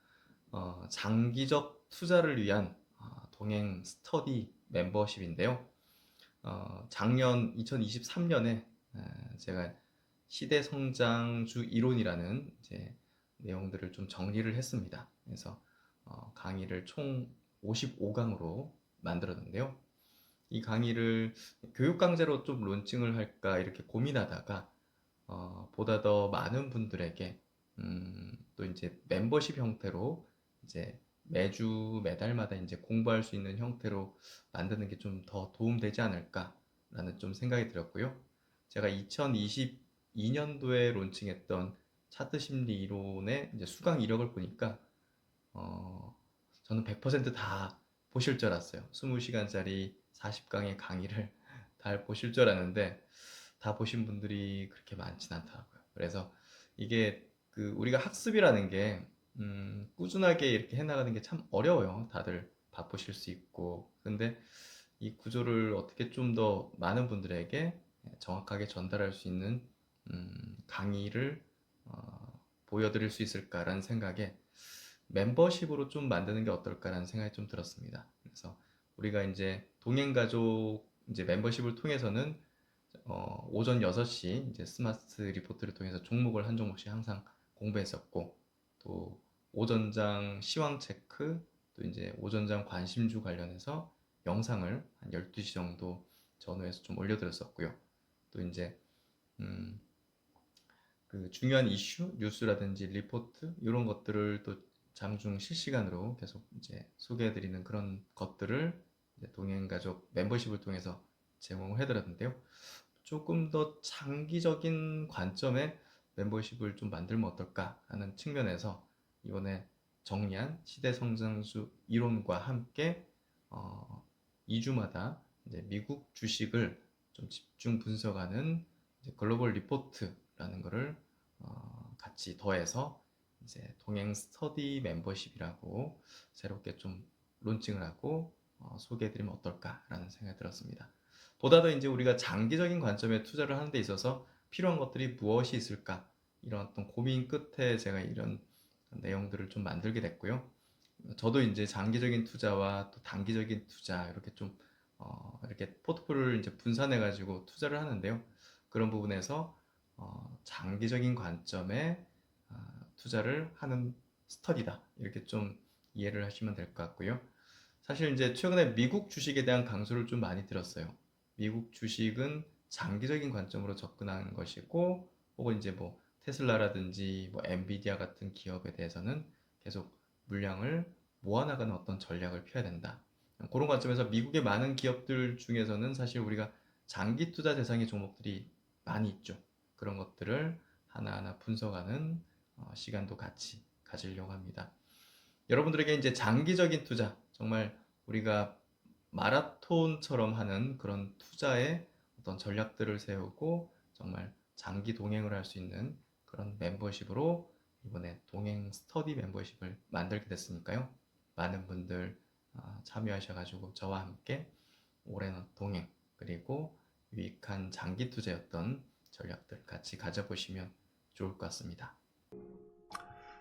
장기적 투자를 위한 동행 스터디 멤버십인데요. 작년 2023년에 제가 시대 성장주 이론이라는 이제 내용들을 좀 정리를 했습니다. 그래서 강의를 총 55강으로 만들었는데요. 이 강의를 교육 강좌로 좀 론칭을 할까 이렇게 고민하다가 보다 더 많은 분들에게 또 이제 멤버십 형태로 이제 매주 매달마다 이제 공부할 수 있는 형태로 만드는 게 좀 더 도움되지 않을까라는 좀 생각이 들었고요. 제가 2022년도에 론칭했던 차트 심리 이론의 이제 수강 이력을 보니까 저는 100%다 보실 줄 알았어요. 20시간짜리 40강의 강의를 다 보실 줄 알았는데 다 보신 분들이 그렇게 많진 않더라고요. 그래서 이게 우리가 학습이라는 게 꾸준하게 이렇게 해나가는 게 참 어려워요. 다들 바쁘실 수 있고. 근데 이 구조를 어떻게 좀 더 많은 분들에게 정확하게 전달할 수 있는 강의를 보여드릴 수 있을까라는 생각에 멤버십으로 좀 만드는 게 어떨까라는 생각이 좀 들었습니다. 그래서 우리가 이제 동행가족 이제 멤버십을 통해서는 오전 6시 이제 스마트 리포트를 통해서 종목을 한 종목씩 항상 공부했었고, 또 오전장 시황 체크, 또 이제 오전장 관심주 관련해서 영상을 한 12시 정도 전후해서 좀 올려드렸었고요. 또 이제 음, 그 중요한 이슈, 뉴스라든지 리포트 이런 것들을 또 장중 실시간으로 계속 이제 소개해드리는 그런 것들을 이제 동행가족 멤버십을 통해서 제공을 해드렸는데요. 조금 더 장기적인 관점의 멤버십을 좀 만들면 어떨까 하는 측면에서 이번에 정리한 시대 성장수 이론과 함께 2주마다 이제 미국 주식을 좀 집중 분석하는 글로벌 리포트라는 것을 같이 더해서 이제 동행 스터디 멤버십이라고 새롭게 좀 론칭을 하고 소개해드리면 어떨까라는 생각이 들었습니다. 보다 더 이제 우리가 장기적인 관점에 투자를 하는 데 있어서 필요한 것들이 무엇이 있을까 이런 어떤 고민 끝에 제가 이런 내용들을 좀 만들게 됐고요. 저도 이제 장기적인 투자와 또 단기적인 투자 이렇게 좀 이렇게 포트폴리오를 이제 분산해 가지고 투자를 하는데요. 그런 부분에서 장기적인 관점에 투자를 하는 스터디다 이렇게 좀 이해를 하시면 될 것 같고요. 사실 이제 최근에 미국 주식에 대한 강조를 좀 많이 들었어요. 미국 주식은 장기적인 관점으로 접근하는 것이고, 혹은 이제 뭐 테슬라라든지 뭐 엔비디아 같은 기업에 대해서는 계속 물량을 모아나가는 어떤 전략을 펴야 된다. 그런 관점에서 미국의 많은 기업들 중에서는 사실 우리가 장기 투자 대상의 종목들이 많이 있죠. 그런 것들을 하나하나 분석하는 시간도 같이 가지려고 합니다. 여러분들에게 이제 장기적인 투자, 정말 우리가 마라톤처럼 하는 그런 투자의 어떤 전략들을 세우고 정말 장기 동행을 할 수 있는 그런 멤버십으로 이번에 동행 스터디 멤버십을 만들게 됐으니까요. 많은 분들 참여하셔가지고 저와 함께 오랜 동행 그리고 유익한 장기 투자였던 전략들 같이 가져보시면 좋을 것 같습니다.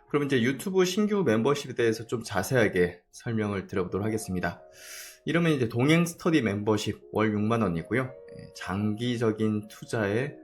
그럼 이제 유튜브 신규 멤버십에 대해서 좀 자세하게 설명을 드려보도록 하겠습니다. 이러면 이제 동행 스터디 멤버십 월 6만 원이고요. 장기적인 투자에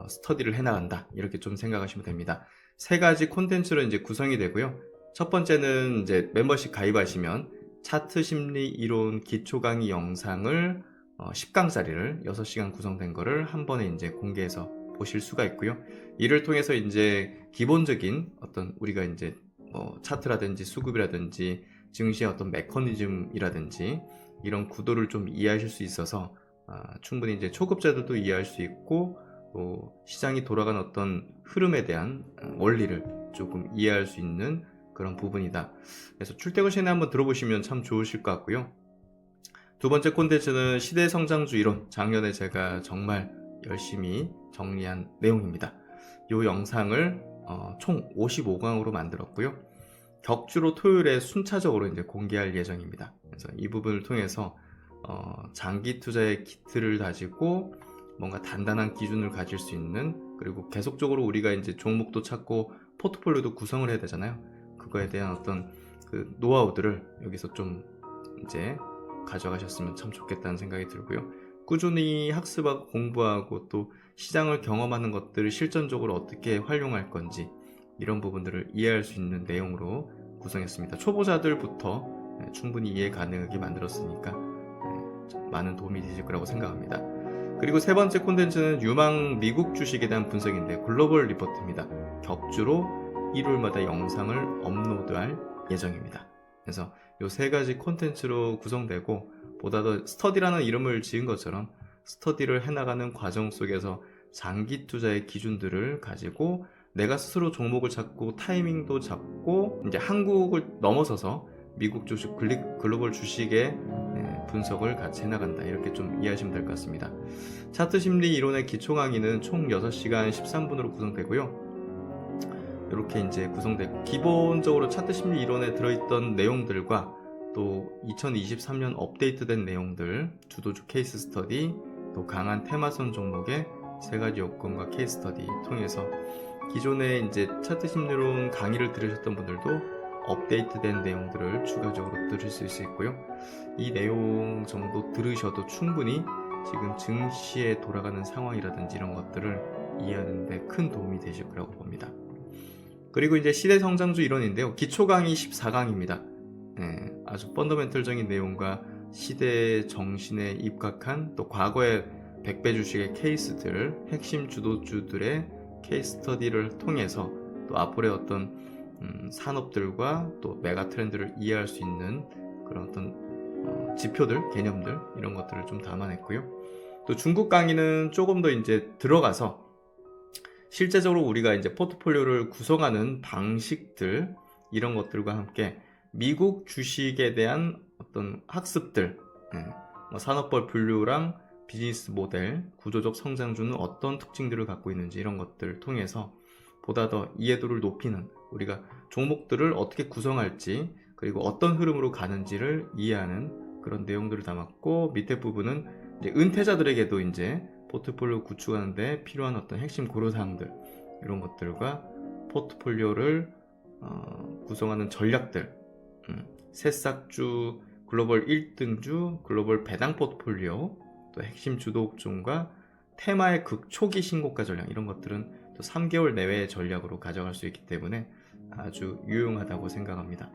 스터디를 해나간다 이렇게 좀 생각하시면 됩니다. 세 가지 콘텐츠로 이제 구성이 되고요. 첫 번째는 이제 멤버십 가입하시면 차트 심리 이론 기초 강의 영상을 10강짜리를 6시간 구성된 거를 한 번에 이제 공개해서 보실 수가 있고요. 이를 통해서 이제 기본적인 어떤 우리가 이제 뭐 차트라든지 수급이라든지 증시의 어떤 메커니즘이라든지 이런 구도를 좀 이해하실 수 있어서 충분히 이제 초급자들도 이해할 수 있고 또 시장이 돌아가는 어떤 흐름에 대한 원리를 조금 이해할 수 있는 그런 부분이다. 그래서 출퇴근 시간에 한번 들어보시면 참 좋으실 것 같고요. 두 번째 콘텐츠는 시대 성장주 이론, 작년에 제가 정말 열심히 정리한 내용입니다. 이 영상을 총 55강으로 만들었고요. 격주로 토요일에 순차적으로 이제 공개할 예정입니다. 그래서 이 부분을 통해서 장기 투자의 기틀을 다지고 뭔가 단단한 기준을 가질 수 있는, 그리고 계속적으로 우리가 이제 종목도 찾고 포트폴리오도 구성을 해야 되잖아요. 그거에 대한 어떤 그 노하우들을 여기서 좀 이제 가져가셨으면 참 좋겠다는 생각이 들고요. 꾸준히 학습하고 공부하고 또 시장을 경험하는 것들을 실전적으로 어떻게 활용할 건지 이런 부분들을 이해할 수 있는 내용으로 구성했습니다. 초보자들부터 충분히 이해 가능하게 만들었으니까 많은 도움이 되실 거라고 생각합니다. 그리고 세 번째 콘텐츠는 유망 미국 주식에 대한 분석인데 글로벌 리포트입니다. 격주로 일요일마다 영상을 업로드할 예정입니다. 그래서 이 세 가지 콘텐츠로 구성되고, 보다 더 스터디라는 이름을 지은 것처럼 스터디를 해나가는 과정 속에서 장기 투자의 기준들을 가지고 내가 스스로 종목을 찾고 타이밍도 잡고 이제 한국을 넘어서서 미국 주식 글로벌 주식의 분석을 같이 해나간다 이렇게 좀 이해하시면 될 것 같습니다. 차트 심리 이론의 기초 강의는 총 6시간 13분으로 구성되고요. 이렇게 이제 구성되고, 기본적으로 차트 심리 이론에 들어있던 내용들과 또 2023년 업데이트된 내용들, 주도주 케이스 스터디, 또 강한 테마선 종목의 세 가지 요건과 케이스 스터디 통해서 기존에 이제 차트 심리론 강의를 들으셨던 분들도 업데이트된 내용들을 추가적으로 들을 수 있고요. 이 내용 정도 들으셔도 충분히 지금 증시에 돌아가는 상황이라든지 이런 것들을 이해하는 데 큰 도움이 되실 거라고 봅니다. 그리고 이제 시대 성장주 이론인데요. 기초 강의 14강입니다. 아주 펀더멘털적인 내용과 시대 정신에 입각한 또 과거의 100배 주식의 케이스들, 핵심 주도주들의 케이스 스터디를 통해서 또 앞으로의 어떤 산업들과 또 메가 트렌드를 이해할 수 있는 그런 어떤 지표들, 개념들 이런 것들을 좀 담아냈고요. 또 중국 강의는 조금 더 이제 들어가서 실제적으로 우리가 이제 포트폴리오를 구성하는 방식들 이런 것들과 함께 미국 주식에 대한 어떤 학습들, 뭐 산업별 분류랑 비즈니스 모델, 구조적 성장주는 어떤 특징들을 갖고 있는지 이런 것들을 통해서 보다 더 이해도를 높이는 우리가 종목들을 어떻게 구성할지 그리고 어떤 흐름으로 가는지를 이해하는 그런 내용들을 담았고, 밑에 부분은 이제 은퇴자들에게도 이제 포트폴리오 구축하는데 필요한 어떤 핵심 고려사항들, 이런 것들과 포트폴리오를 구성하는 전략들, 새싹주, 글로벌 1등주, 글로벌 배당 포트폴리오, 또 핵심 주도 업종과 테마의 극초기 신고가 전략, 이런 것들은 또 3개월 내외의 전략으로 가져갈 수 있기 때문에 아주 유용하다고 생각합니다.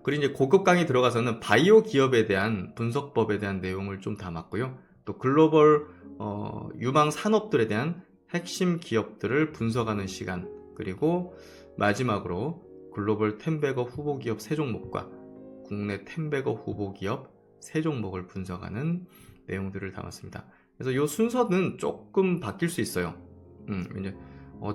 그리고 이제 고급 강의 들어가서는 바이오 기업에 대한 분석법에 대한 내용을 좀 담았고요. 또 글로벌 유망 산업들에 대한 핵심 기업들을 분석하는 시간, 그리고 마지막으로 글로벌 10베거 후보 기업 3종목과 국내 10베거 후보 기업 3종목을 분석하는 내용들을 담았습니다. 그래서 이 순서는 조금 바뀔 수 있어요. 왜냐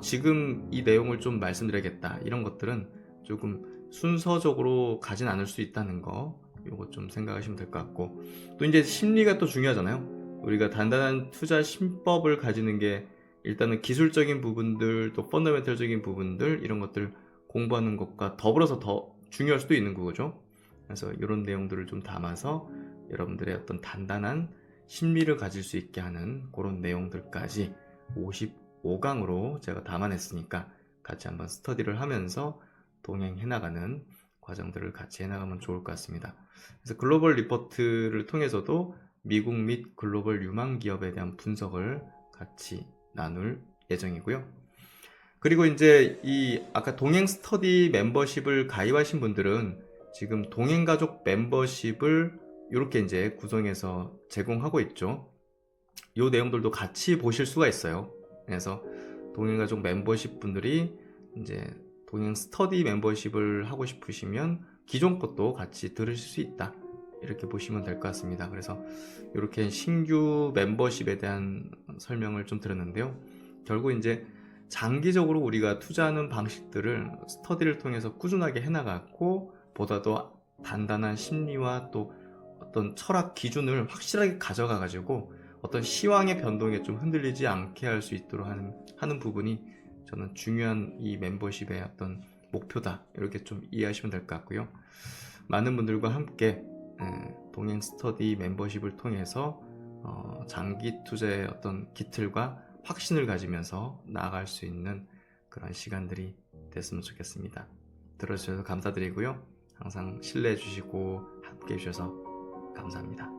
지금 이 내용을 좀 말씀드려야겠다, 이런 것들은 조금 순서적으로 가진 않을 수 있다는 거, 요거 좀 생각하시면 될 것 같고, 또 이제 심리가 또 중요하잖아요. 우리가 단단한 투자 심법을 가지는 게 일단은 기술적인 부분들, 또 펀더멘털적인 부분들, 이런 것들 공부하는 것과 더불어서 더 중요할 수도 있는 거죠. 그래서 이런 내용들을 좀 담아서 여러분들의 어떤 단단한 심리를 가질 수 있게 하는 그런 내용들까지 55강으로 제가 담아냈으니까 같이 한번 스터디를 하면서 동행해 나가는 과정들을 같이 해나가면 좋을 것 같습니다. 그래서 글로벌 리포트를 통해서도 미국 및 글로벌 유망 기업에 대한 분석을 같이 나눌 예정이고요. 그리고 이제 이 아까 동행 스터디 멤버십을 가입하신 분들은 지금 동행가족 멤버십을 이렇게 이제 구성해서 제공하고 있죠. 이 내용들도 같이 보실 수가 있어요. 그래서 동행가족 멤버십 분들이 이제 동행 스터디 멤버십을 하고 싶으시면 기존 것도 같이 들으실 수 있다, 이렇게 보시면 될 것 같습니다. 그래서 이렇게 신규 멤버십에 대한 설명을 좀 드렸는데요. 결국 이제 장기적으로 우리가 투자하는 방식들을 스터디를 통해서 꾸준하게 해나가고, 보다 더 단단한 심리와 또 어떤 철학 기준을 확실하게 가져가 가지고 어떤 시황의 변동에 좀 흔들리지 않게 할 수 있도록 하는 부분이 저는 중요한 이 멤버십의 어떤 목표다, 이렇게 좀 이해하시면 될 것 같고요. 많은 분들과 함께 동행 스터디 멤버십을 통해서 장기 투자의 어떤 기틀과 확신을 가지면서 나아갈 수 있는 그런 시간들이 됐으면 좋겠습니다. 들어주셔서 감사드리고요. 항상 신뢰해 주시고 함께 해주셔서 감사합니다.